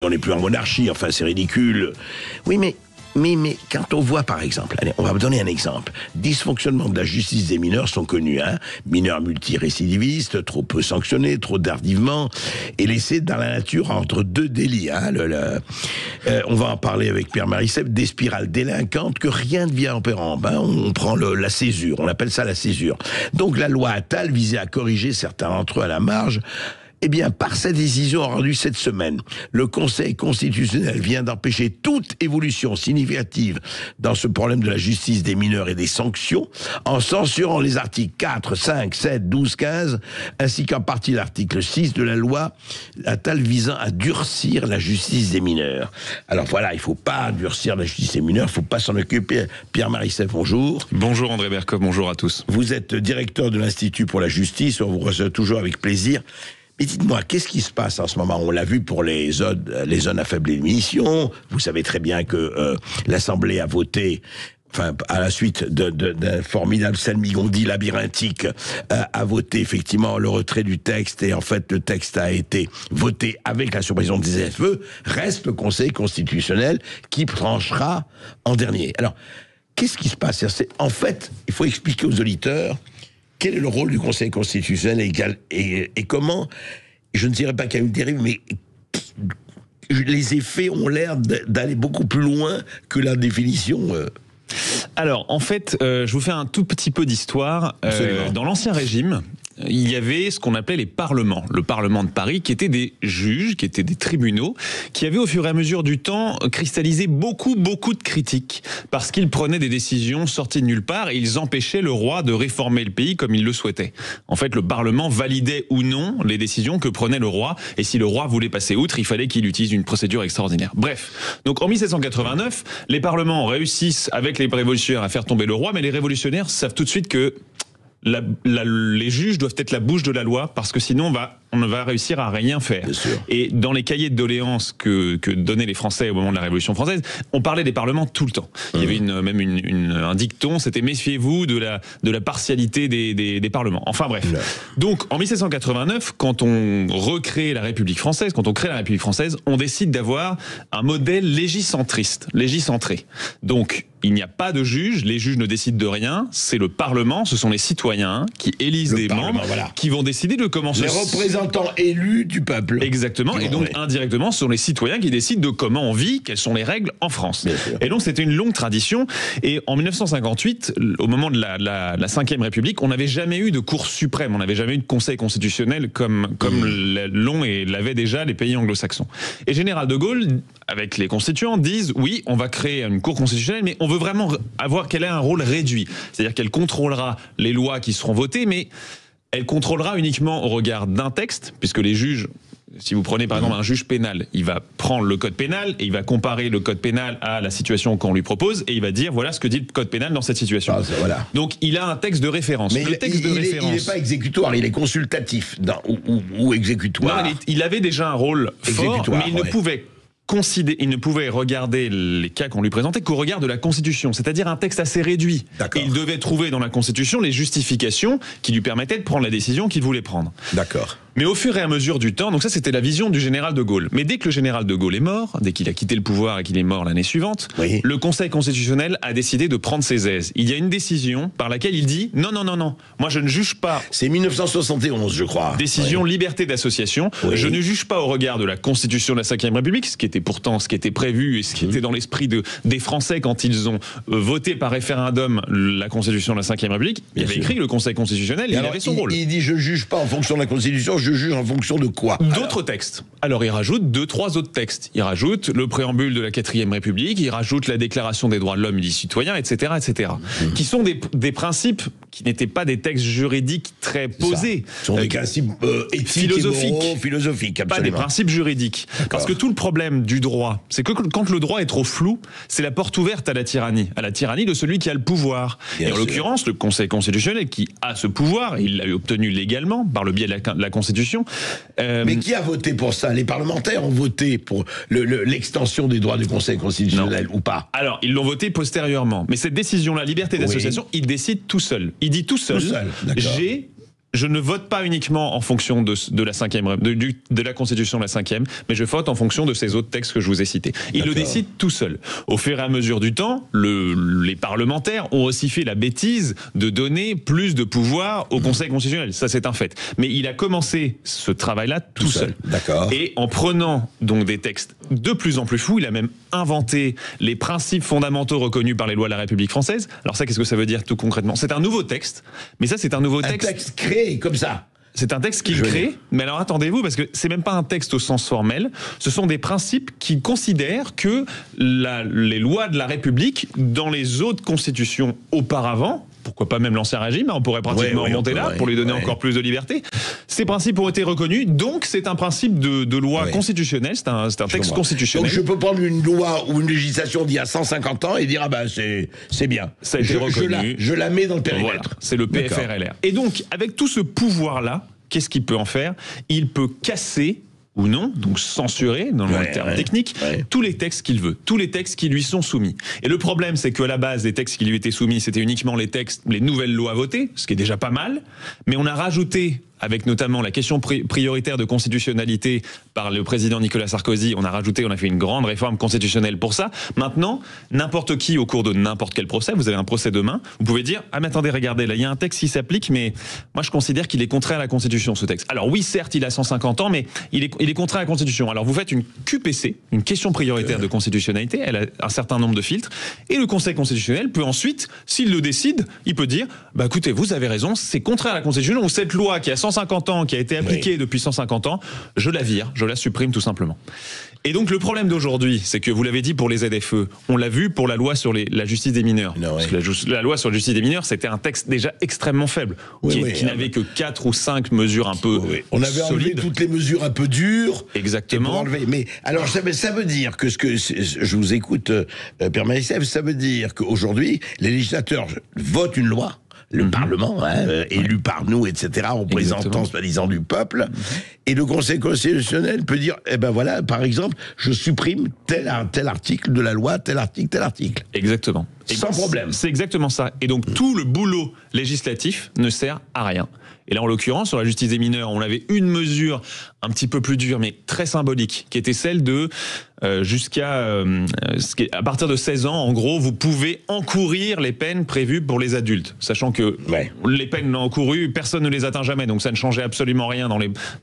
On n'est plus en monarchie, enfin c'est ridicule. Oui, mais quand on voit par exemple, allez, on va me donner un exemple. Dysfonctionnement de la justice des mineurs sont connus, hein. Mineurs multirécidivistes, trop peu sanctionnés, trop tardivement, et laissés dans la nature entre deux délits. Hein. On va en parler avec Pierre Marissef, des spirales délinquantes que rien ne vient en pérembe. Hein. On prend la césure, on appelle ça la césure. Donc la loi Attal visait à corriger certains d'entre eux à la marge. Eh bien, par sa décision rendue cette semaine, le Conseil constitutionnel vient d'empêcher toute évolution significative dans ce problème de la justice des mineurs et des sanctions, en censurant les articles 4, 5, 7, 12, 15, ainsi qu'en partie l'article 6 de la loi Attal visant à durcir la justice des mineurs. Alors voilà, il ne faut pas durcir la justice des mineurs, il ne faut pas s'en occuper. Pierre Marissef, bonjour. Bonjour André Berkoff, bonjour à tous. Vous êtes directeur de l'Institut pour la justice, on vous reçoit toujours avec plaisir. Mais dites-moi, qu'est-ce qui se passe en ce moment? On l'a vu pour les zones à faible émission. Vous savez très bien que l'Assemblée a voté, enfin, à la suite d'un formidable salmigondi labyrinthique, a voté effectivement le retrait du texte, et en fait le texte a été voté avec la suppression des ZFE. Reste le Conseil constitutionnel qui tranchera en dernier. Alors, qu'est-ce qui se passe? En fait, il faut expliquer aux auditeurs quel est le rôle du Conseil constitutionnel et comment, je ne dirais pas qu'il y a une dérive, mais les effets ont l'air d'aller beaucoup plus loin que la définition. Alors, en fait, je vous fais un tout petit peu d'histoire. Dans l'Ancien Régime, il y avait ce qu'on appelait les parlements. Le Parlement de Paris, qui étaient des juges, qui étaient des tribunaux, qui avaient au fur et à mesure du temps cristallisé beaucoup de critiques, parce qu'ils prenaient des décisions sorties de nulle part et ils empêchaient le roi de réformer le pays comme il le souhaitait. En fait, le Parlement validait ou non les décisions que prenait le roi, et si le roi voulait passer outre, il fallait qu'il utilise une procédure extraordinaire. Bref, donc en 1789, les parlements réussissent avec les révolutionnaires à faire tomber le roi, mais les révolutionnaires savent tout de suite que les juges doivent être la bouche de la loi, parce que sinon on ne va réussir à rien faire. Et dans les cahiers de doléances que donnaient les Français au moment de la Révolution française, on parlait des parlements tout le temps. Il y avait même un dicton, c'était méfiez-vous de la partialité des parlements. Enfin bref. Donc en 1789, quand on recrée la République française, quand on crée la République française, on décide d'avoir un modèle légicentré. Donc il n'y a pas de juges, les juges ne décident de rien, c'est le Parlement, ce sont les citoyens qui élisent des membres, qui vont décider de comment les représentants élus du peuple. Exactement, et donc indirectement, ce sont les citoyens qui décident de comment on vit, quelles sont les règles en France. Et donc c'était une longue tradition, et en 1958, au moment de la 5e République, on n'avait jamais eu de Cour suprême, on n'avait jamais eu de Conseil constitutionnel comme l'ont et l'avaient déjà les pays anglo-saxons. Et Général de Gaulle, avec les constituants, disent oui, on va créer une Cour constitutionnelle, mais on veut vraiment avoir qu'elle ait un rôle réduit. C'est-à-dire qu'elle contrôlera les lois qui seront votées, mais elle contrôlera uniquement au regard d'un texte, puisque les juges, si vous prenez par exemple un juge pénal, il va prendre le code pénal et il va comparer le code pénal à la situation qu'on lui propose, et il va dire voilà ce que dit le code pénal dans cette situation. Donc il a un texte de référence. Mais il n'est pas exécutoire, il est consultatif ou exécutoire. Non, il avait déjà un rôle fort, mais il ne pouvait regarder les cas qu'on lui présentait qu'au regard de la Constitution, c'est-à-dire un texte assez réduit. Et il devait trouver dans la Constitution les justifications qui lui permettaient de prendre la décision qu'il voulait prendre. D'accord. Mais au fur et à mesure du temps, donc ça c'était la vision du général de Gaulle. Mais dès que le général de Gaulle est mort, dès qu'il a quitté le pouvoir et qu'il est mort l'année suivante, le Conseil constitutionnel a décidé de prendre ses aises. Il y a une décision par laquelle il dit non, moi je ne juge pas. C'est 1971, je crois. Décision liberté d'association. Je ne juge pas au regard de la Constitution de la 5e République, ce qui était pourtant ce qui était prévu et ce qui était dans l'esprit des Français quand ils ont voté par référendum la Constitution de la 5e République. Il avait écrit le Conseil constitutionnel et il avait son rôle. Il dit je juge pas en fonction de la Constitution, je juge en fonction de quoi? D'autres textes. Alors il rajoute 2-3 autres textes. Il rajoute le préambule de la 4e République, il rajoute la Déclaration des droits de l'homme et du citoyen, etc., qui sont des principes qui n'étaient pas des textes juridiques très posés. Ce sont des principes éthiques philosophiques, pas des principes juridiques. Parce que tout le problème du droit, c'est que quand le droit est trop flou, c'est la porte ouverte à la tyrannie de celui qui a le pouvoir. Et en l'occurrence, le Conseil constitutionnel, qui a ce pouvoir, il l'a obtenu légalement par le biais de la Constitution. Mais qui a voté pour ça? Les parlementaires ont voté pour l'extension des droits du Conseil constitutionnel ou pas? Alors, ils l'ont voté postérieurement. Mais cette décision-là, liberté d'association, il décide tout seul. Il dit tout seul, j'ai je ne vote pas uniquement en fonction de la Constitution de la 5e, mais je vote en fonction de ces autres textes que je vous ai cités. Il le décide tout seul. Au fur et à mesure du temps, les parlementaires ont aussi fait la bêtise de donner plus de pouvoir au Conseil constitutionnel. Ça, c'est un fait. Mais il a commencé ce travail-là tout seul. D'accord. Et en prenant donc des textes de plus en plus fous, il a même inventé les principes fondamentaux reconnus par les lois de la République française. Alors ça, qu'est-ce que ça veut dire tout concrètement? C'est un nouveau texte, mais ça, c'est un nouveau texte créé comme ça. C'est un texte qu'il crée, mais alors attendez-vous, parce que c'est même pas un texte au sens formel, ce sont des principes qui considèrent que les lois de la République, dans les autres constitutions auparavant, pourquoi pas même l'Ancien Régime, on pourrait pratiquement remonter là pour lui donner encore plus de liberté. Ces principes ont été reconnus, donc c'est un principe de loi constitutionnelle, c'est un texte constitutionnel. Donc je peux prendre une loi ou une législation d'il y a 150 ans et dire ah ben c'est bien. Ça a été reconnu. Je la mets dans le périmètre. Voilà, c'est le PFRLR. Et donc avec tout ce pouvoir-là, qu'est-ce qu'il peut en faire? Il peut casser ou non, donc censurer, dans le terme technique, tous les textes qu'il veut, tous les textes qui lui sont soumis. Et le problème, c'est qu'à la base, les textes qui lui étaient soumis, c'était uniquement les nouvelles lois votées, ce qui est déjà pas mal, mais on a rajouté, avec notamment la question prioritaire de constitutionnalité par le président Nicolas Sarkozy, on a fait une grande réforme constitutionnelle pour ça. Maintenant, n'importe qui, au cours de n'importe quel procès, vous avez un procès demain, vous pouvez dire « Ah mais attendez, regardez, là il y a un texte qui s'applique, mais moi je considère qu'il est contraire à la Constitution, ce texte. » Alors oui, certes, il a 150 ans, mais il est contraire à la Constitution. Alors vous faites une QPC, une question prioritaire de constitutionnalité, elle a un certain nombre de filtres, et le Conseil constitutionnel peut ensuite, s'il le décide, il peut dire « Bah écoutez, vous avez raison, c'est contraire à la Constitution, ou cette loi qui a 150 ans, qui a été appliquée depuis 150 ans, je la vire, je la supprime tout simplement. » Et donc le problème d'aujourd'hui, c'est que vous l'avez dit pour les ZFE, on l'a vu pour la loi sur la justice des mineurs. Parce que la loi sur la justice des mineurs, c'était un texte déjà extrêmement faible, qui n'avait que 4 ou 5 mesures un peu on avait enlevé toutes les mesures un peu dures. Exactement. Mais alors ça veut dire que je vous écoute, Pierre Maïsef, ça veut dire qu'aujourd'hui, les législateurs votent une loi. Le Parlement, élu par nous, etc., représentant soi-disant du peuple, et le Conseil constitutionnel peut dire, eh ben voilà, par exemple, je supprime tel article de la loi, tel article. Exactement. Sans problème. C'est exactement ça. Et donc tout le boulot législatif ne sert à rien. Et là, en l'occurrence, sur la justice des mineurs, on avait une mesure un petit peu plus dure, mais très symbolique, qui était celle de à partir de 16 ans, en gros, vous pouvez encourir les peines prévues pour les adultes, sachant que les peines encourues, personne ne les atteint jamais, donc ça ne changeait absolument rien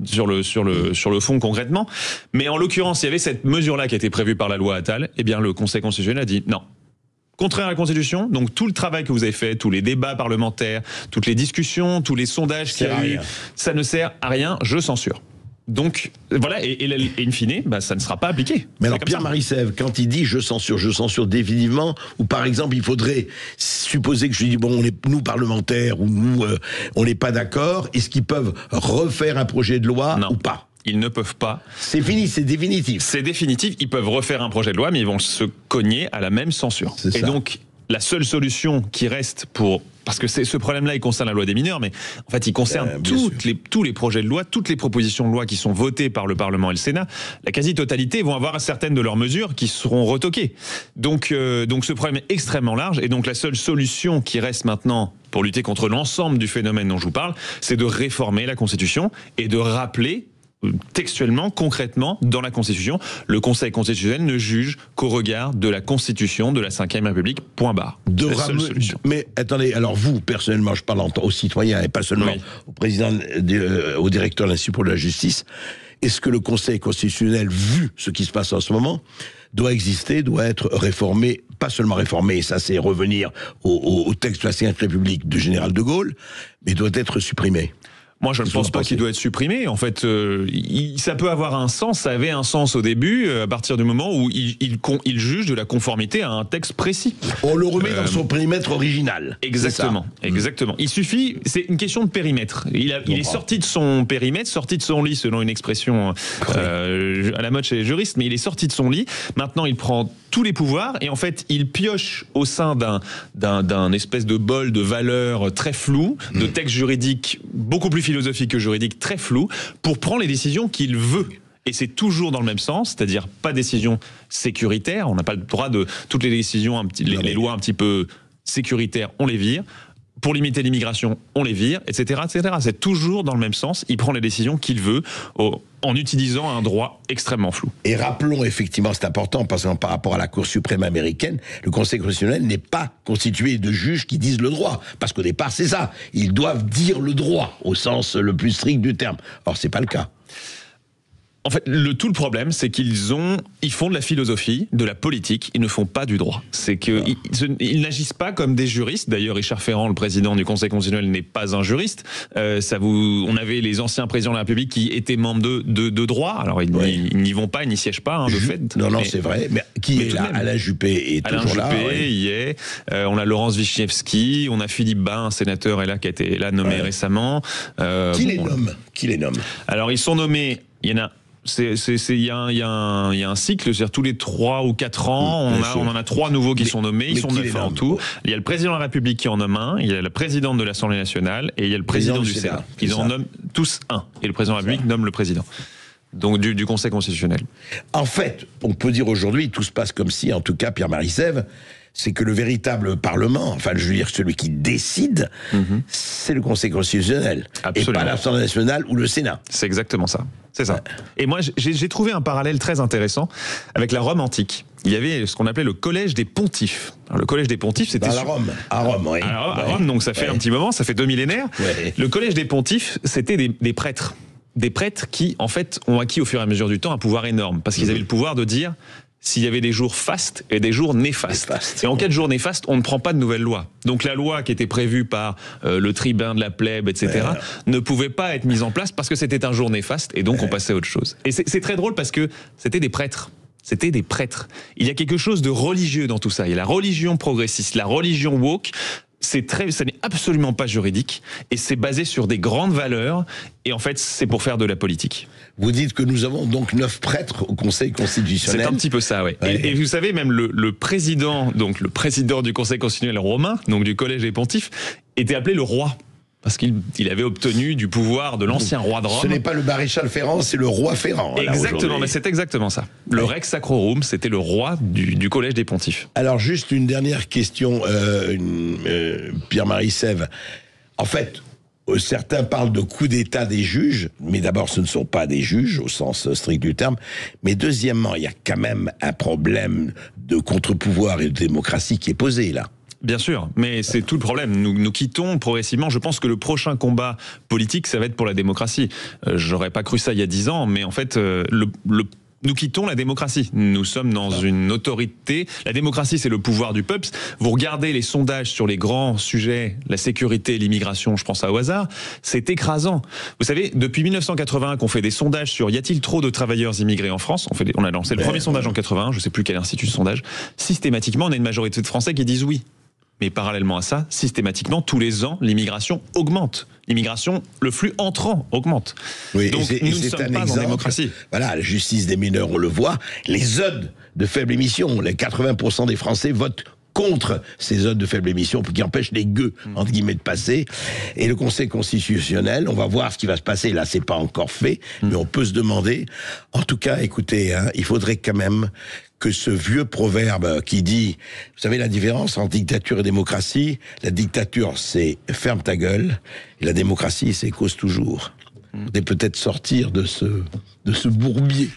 sur le fond concrètement. Mais en l'occurrence, il y avait cette mesure-là qui a été prévue par la loi Attal. Eh bien, le Conseil constitutionnel a dit non. Contraire à la Constitution, donc tout le travail que vous avez fait, tous les débats parlementaires, toutes les discussions, tous les sondages qu'il y a eu, ça ne sert à rien, je censure. Donc voilà, et in fine, ça ne sera pas appliqué. Mais alors Pierre Marisèvre, quand il dit je censure définitivement, ou par exemple il faudrait supposer que je dis bon, nous parlementaires ou nous on n'est pas d'accord, est-ce qu'ils peuvent refaire un projet de loi ou pas? Ils ne peuvent pas. C'est fini, c'est définitif. C'est définitif, ils peuvent refaire un projet de loi, mais ils vont se cogner à la même censure. Et donc, la seule solution qui reste parce que ce problème-là, il concerne la loi des mineurs, mais en fait, il concerne tous les projets de loi, toutes les propositions de loi qui sont votées par le Parlement et le Sénat. La quasi-totalité vont avoir certaines de leurs mesures qui seront retoquées. Donc ce problème est extrêmement large, et donc la seule solution qui reste maintenant pour lutter contre l'ensemble du phénomène dont je vous parle, c'est de réformer la Constitution et de rappeler textuellement, concrètement, dans la Constitution, le Conseil constitutionnel ne juge qu'au regard de la Constitution de la Ve République, point barre. Mais attendez, alors vous, personnellement, je parle aux citoyens et pas seulement au président, au directeur de l'Institut pour la justice, est-ce que le Conseil constitutionnel, vu ce qui se passe en ce moment, doit exister, doit être réformé, pas seulement réformé, ça c'est revenir au texte de la Ve République du général de Gaulle, mais doit être supprimé? Moi, je ne pense pas qu'il doit être supprimé. En fait, ça peut avoir un sens, ça avait un sens au début, à partir du moment où il juge de la conformité à un texte précis. On le remet dans son périmètre original. Exactement, exactement. Il suffit, c'est une question de périmètre. Il est sorti de son périmètre, sorti de son lit, selon une expression à la mode chez les juristes, mais il est sorti de son lit. Maintenant, il prend tous les pouvoirs et en fait, il pioche au sein d'un espèce de bol de valeurs très flou, de textes juridiques beaucoup plus philosophique que juridique, très flou, pour prendre les décisions qu'il veut. Et c'est toujours dans le même sens, c'est-à-dire pas décision sécuritaire, on n'a pas le droit de toutes les décisions, les lois un petit peu sécuritaires, on les vire. pour limiter l'immigration, on les vire, etc., etc. C'est toujours dans le même sens. Il prend les décisions qu'il veut en utilisant un droit extrêmement flou. Et rappelons effectivement, c'est important, parce que par rapport à la Cour suprême américaine, le Conseil constitutionnel n'est pas constitué de juges qui disent le droit. Parce qu'au départ, c'est ça. Ils doivent dire le droit, au sens le plus strict du terme. Or, c'est pas le cas. En fait, tout le problème, c'est qu'ils font de la philosophie, de la politique, ils ne font pas du droit. C'est qu'ils n'agissent pas comme des juristes. D'ailleurs, Richard Ferrand, le président du Conseil constitutionnel, n'est pas un juriste. On avait les anciens présidents de la République qui étaient membres de droit. Alors, ils n'y vont pas, ils n'y siègent pas, de fait. Non, c'est vrai. Mais qui est là? Alain Juppé est toujours là. Alain Juppé y est. On a Laurence Vichnievsky, on a Philippe Bas, un sénateur qui a été là nommé récemment. Qui les nomme? Alors, ils sont nommés, il y en a... Il y a un cycle, c'est-à-dire tous les 3 ou 4 ans, on en a 3 nouveaux qui sont nommés, ils sont 9 en tout. Il y a le président de la République qui en nomme un, il y a la présidente de l'Assemblée nationale et il y a le président du Sénat. Ils en nomment tous un, et le président de la République nomme le président. Donc du Conseil constitutionnel. En fait, on peut dire aujourd'hui, tout se passe comme si, en tout cas, Pierre-Marie Sèvres, c'est que le véritable Parlement, enfin je veux dire celui qui décide, c'est le Conseil constitutionnel. Absolument. Et pas l'Assemblée nationale ou le Sénat. C'est exactement ça. C'est ça. Et moi, j'ai trouvé un parallèle très intéressant avec la Rome antique. Il y avait ce qu'on appelait le collège des pontifes. Alors, le collège des pontifes, c'était... À Rome, oui. À Rome, donc ça fait un petit moment, ça fait 2 millénaires. Ouais. Le collège des pontifes, c'était des prêtres. Des prêtres qui, en fait, ont acquis au fur et à mesure du temps un pouvoir énorme. Parce qu'ils avaient le pouvoir de dire... s'il y avait des jours fastes et des jours néfastes. Et en cas de jours néfastes, on ne prend pas de nouvelles lois. Donc la loi qui était prévue par le tribun de la plèbe, etc., ne pouvait pas être mise en place parce que c'était un jour néfaste et donc on passait à autre chose. Et c'est très drôle parce que c'était des prêtres. C'était des prêtres. Il y a quelque chose de religieux dans tout ça. Il y a la religion progressiste, la religion woke. Ça n'est absolument pas juridique et c'est basé sur des grandes valeurs et en fait c'est pour faire de la politique. Vous dites que nous avons donc 9 prêtres au Conseil constitutionnel. C'est un petit peu ça, oui. Et vous savez, même le président du Conseil constitutionnel romain, donc du collège des pontifes, était appelé le roi. Parce qu'il avait obtenu du pouvoir de l'ancien roi de Rome. Ce n'est pas le maréchal Ferrand, c'est le roi Ferrand. Exactement, mais c'est exactement ça. Le Rex Sacrorum, c'était le roi du collège des pontifes. Alors juste une dernière question, Pierre-Marie Sèvres. En fait, certains parlent de coup d'État des juges, mais d'abord ce ne sont pas des juges au sens strict du terme. Mais deuxièmement, il y a quand même un problème de contre-pouvoir et de démocratie qui est posé là. Bien sûr, mais c'est tout le problème. Nous quittons progressivement. Je pense que le prochain combat politique, ça va être pour la démocratie. J'aurais pas cru ça il y a 10 ans, mais en fait, nous quittons la démocratie. Nous sommes dans une autorité. La démocratie, c'est le pouvoir du peuple. Vous regardez les sondages sur les grands sujets, la sécurité, l'immigration, je pense à au hasard, c'est écrasant. Vous savez, depuis 1981 qu'on fait des sondages sur y a-t-il trop de travailleurs immigrés en France, on a lancé le premier sondage en 81, je sais plus quel institut de sondage, systématiquement, on a une majorité de Français qui disent oui. Mais parallèlement à ça, systématiquement, tous les ans, l'immigration augmente. L'immigration, le flux entrant augmente. Oui, donc nous ne sommes pas en démocratie. Voilà, la justice des mineurs, on le voit. Les zones de faible émission, les 80% des Français votent contre ces zones de faible émission qui empêchent les gueux, entre guillemets, de passer. Et le Conseil constitutionnel, on va voir ce qui va se passer. Là, c'est pas encore fait, mais on peut se demander. En tout cas, écoutez, il faudrait quand même que ce vieux proverbe qui dit, vous savez la différence entre dictature et démocratie, la dictature c'est ferme ta gueule, et la démocratie c'est cause toujours. Et peut-être sortir de ce bourbier.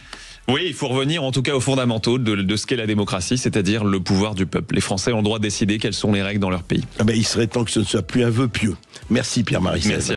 Oui, il faut revenir en tout cas aux fondamentaux de ce qu'est la démocratie, c'est-à-dire le pouvoir du peuple. Les Français ont le droit de décider quelles sont les règles dans leur pays. Il serait temps que ce ne soit plus un vœu pieux. Merci Pierre-Marie Sèvres.